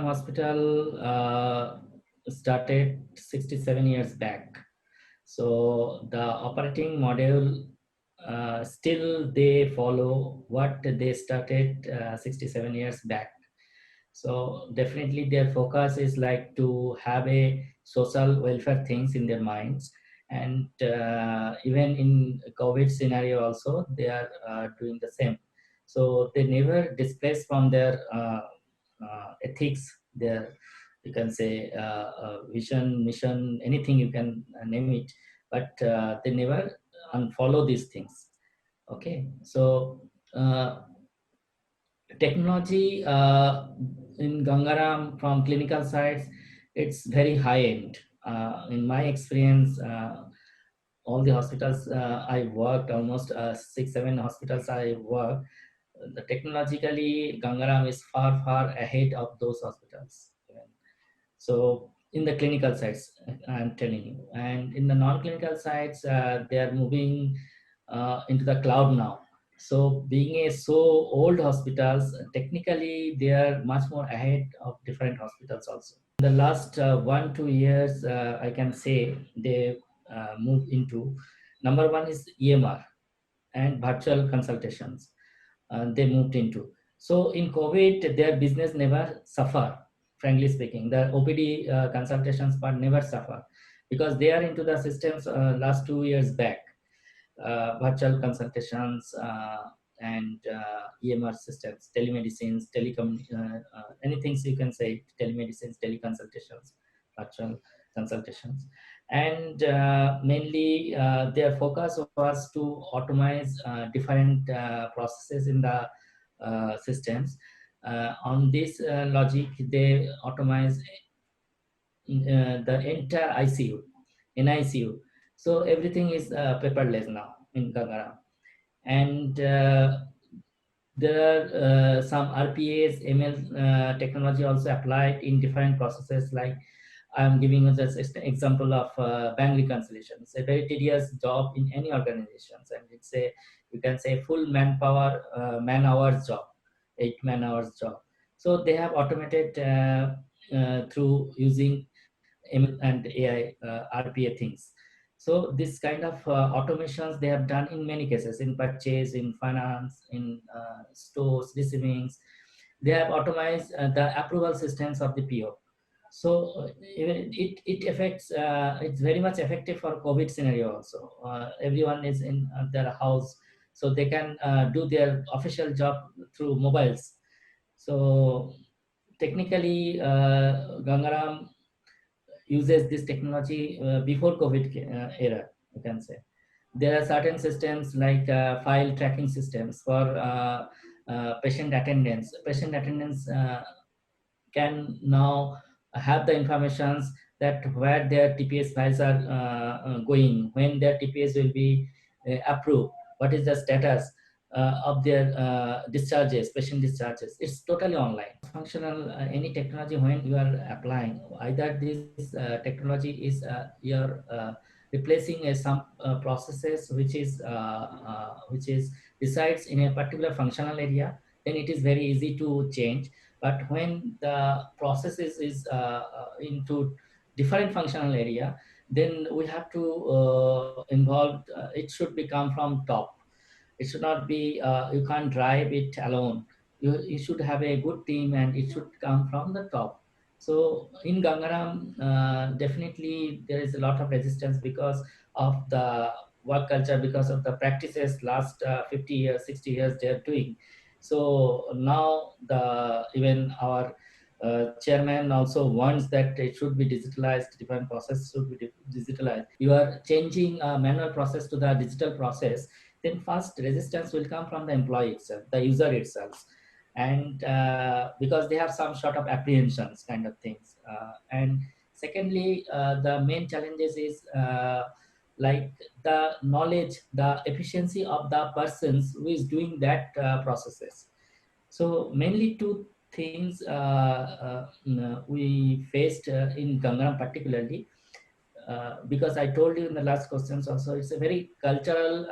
Hospital started 67 years back. So the operating model still they follow what they started 67 years back. So definitely their focus is like to have a social welfare things in their minds. And even in COVID scenario also, they are doing the same. So they never displace from their ethics, their, you can say, vision, mission, anything you can name it, but they never unfollow these things. Okay, so technology in Gangaram from clinical sides, it's very high end. In my experience, all the hospitals I worked, almost 6, 7 hospitals I worked, the technologically Gangaram is far, far ahead of those hospitals. So in the clinical sides, I'm telling you, and in the non-clinical sides, they are moving into the cloud now. So being a so old hospitals, technically they are much more ahead of different hospitals also. In the last 1, 2 years, I can say they moved into, number one is EMR and virtual consultations. They moved into. So in COVID, their business never suffer. Frankly speaking, the OPD consultations part never suffer because they are into the systems last 2 years back. Virtual consultations and EMR systems, telemedicines, anything you can say, telemedicines, teleconsultations, virtual consultations. And mainly their focus was to automate different processes in the systems. On this logic, they automate the entire ICU, NICU. So everything is paperless now in Gangaram. And there are some RPAs, ML technology also applied in different processes. Like I'm giving you just an example of bank reconciliation. It's a very tedious job in any organizations, and it's a, you can say, full manpower, man hours job, 8 man hours job. So they have automated through using ML and AI RPA things. So this kind of automations they have done in many cases, in purchase, in finance, in stores, receivings. They have automated the approval systems of the PO. So it affects, it's very much effective for COVID scenario also. Everyone is in their house, so they can do their official job through mobiles. So technically, Gangaram uses this technology before COVID era, you can say. There are certain systems like file tracking systems for patient attendance. Patient attendance can now have the informations that where their TPS files are going, when their TPS will be approved, what is the status of their discharges, patient discharges. It's totally online. Functional, any technology when you are applying, either this technology is you're replacing some processes which is resides in a particular functional area, then it is very easy to change. But when the process is into different functional area, then we have to involve, it should become from top. It should not be, you can't drive it alone. You should have a good team and it should come from the top. So in Gangaram, definitely there is a lot of resistance because of the work culture, because of the practices last 50 years, 60 years they are doing. So now the even our chairman also wants that it should be digitalized, different process should be digitalized. You are changing a manual process to the digital process, then first resistance will come from the employee itself, the user itself. And because they have some sort of apprehensions kind of things. And secondly, the main challenges is like the knowledge, the efficiency of the persons who is doing that processes. So mainly two things we faced in Gangaram particularly, because I told you in the last questions also, it's a very cultural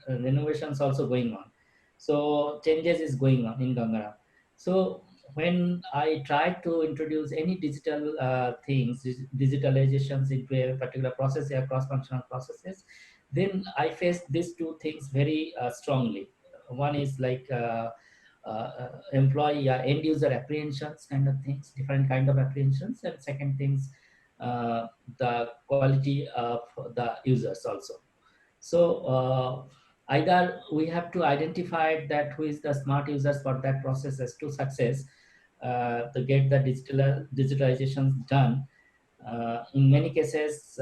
renovations also going on. So changes is going on in Gangaram. So when I try to introduce any digital things, digitalizations into a particular process or cross-functional processes, then I face these two things very strongly. One is like employee end user apprehensions kind of things, different kind of apprehensions, and second things, the quality of the users also. So either we have to identify that who is the smart users for that processes to success, to get the digitalizations done. In many cases,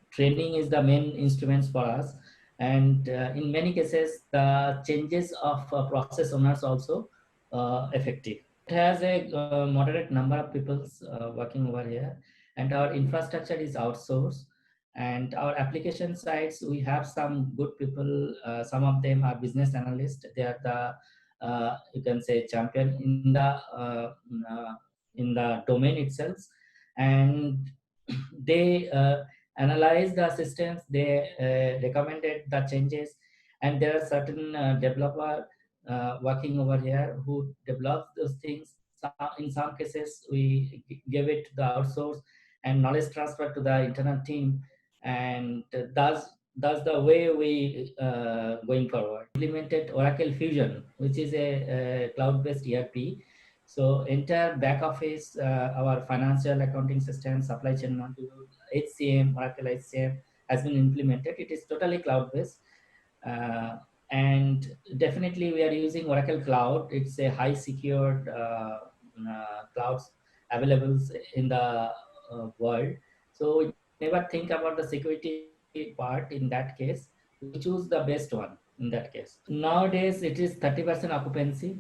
training is the main instruments for us, and in many cases the changes of process owners also effective. It has a moderate number of people working over here, and our infrastructure is outsourced, and our application sites, we have some good people. Some of them are business analysts. They are the you can say champion in the domain itself, and they analyze the systems, they recommended the changes, and there are certain developer working over here who develop those things. In some cases we give it to the outsource and knowledge transfer to the internal team, and that's the way we going forward. Implemented Oracle Fusion, which is a cloud-based ERP. So entire back office, our financial accounting system, supply chain module, HCM, Oracle HCM has been implemented. It is totally cloud-based. And definitely we are using Oracle Cloud. It's a high secured clouds available in the world. So we never think about the security part in that case. We choose the best one in that case. Nowadays it is 30% occupancy,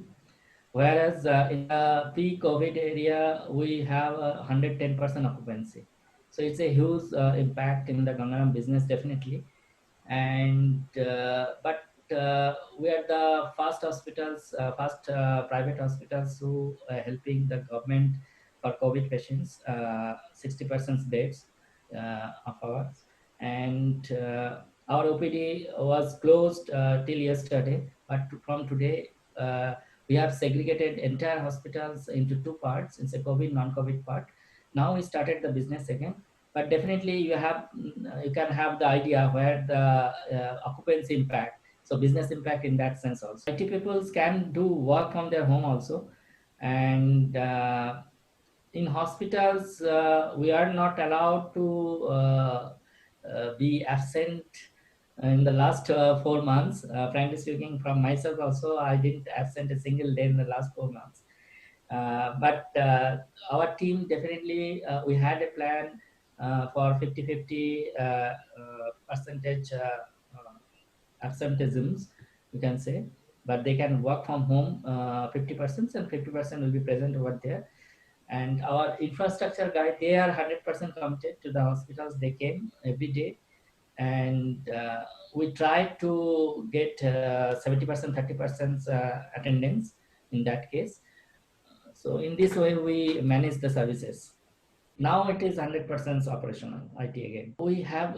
whereas in the pre-COVID area, we have 110% occupancy. So it's a huge impact in the Gangaram business, definitely. And but we are the first hospitals, first private hospitals who are helping the government for COVID patients, 60% beds of ours. And our OPD was closed till yesterday, but from today, we have segregated entire hospitals into two parts. It's a COVID, non-COVID part. Now we started the business again, but definitely you can have the idea where the occupancy impact, so business impact in that sense also. IT people can do work from their home also, and in hospitals we are not allowed to be absent in the last 4 months. Frankly speaking, from myself also, I didn't absent a single day in the last 4 months. But our team definitely, we had a plan for 50-50 percentage absenteeisms, you can say, but they can work from home 50% and 50% will be present over there. And our infrastructure guy, they are 100% committed to the hospitals. They came every day, and we try to get 70%, 30% attendance in that case. So in this way, we manage the services. Now it is 100% operational IT again. We have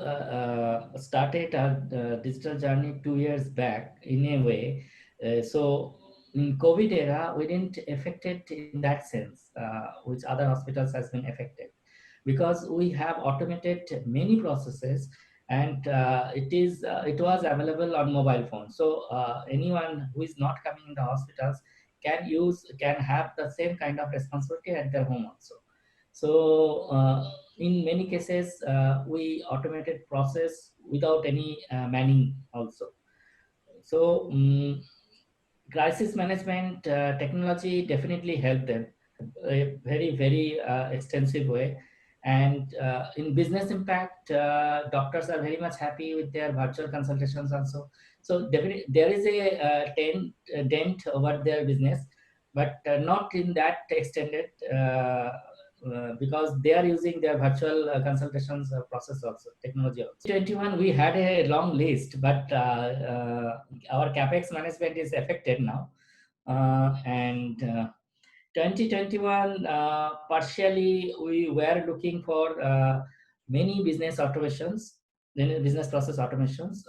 started our digital journey 2 years back in a way. So in COVID era, we didn't affect it in that sense, which other hospitals has been affected, because we have automated many processes, and it was available on mobile phone. So anyone who is not coming in the hospitals can have the same kind of responsibility at their home also. So in many cases, we automated process without any manning also. So crisis management technology definitely helped them a very extensive way. And in business impact, doctors are very much happy with their virtual consultations also. So definitely there is a dent over their business, but not in that extended, because they are using their virtual consultations process also, technology also. 21, we had a long list, but our capex management is affected now. And 2021, partially we were looking for many business automations, business process automations,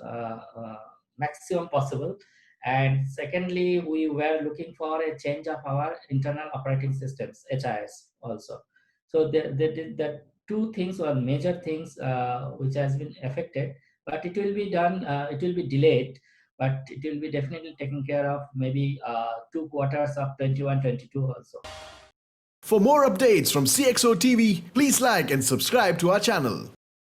maximum possible. And secondly, we were looking for a change of our internal operating systems, HIS also. So the two things were major things which has been affected, but it will be done, it will be delayed, but it will be definitely taken care of maybe 2 quarters of 21-22 also. For more updates from CXO TV, please like and subscribe to our channel.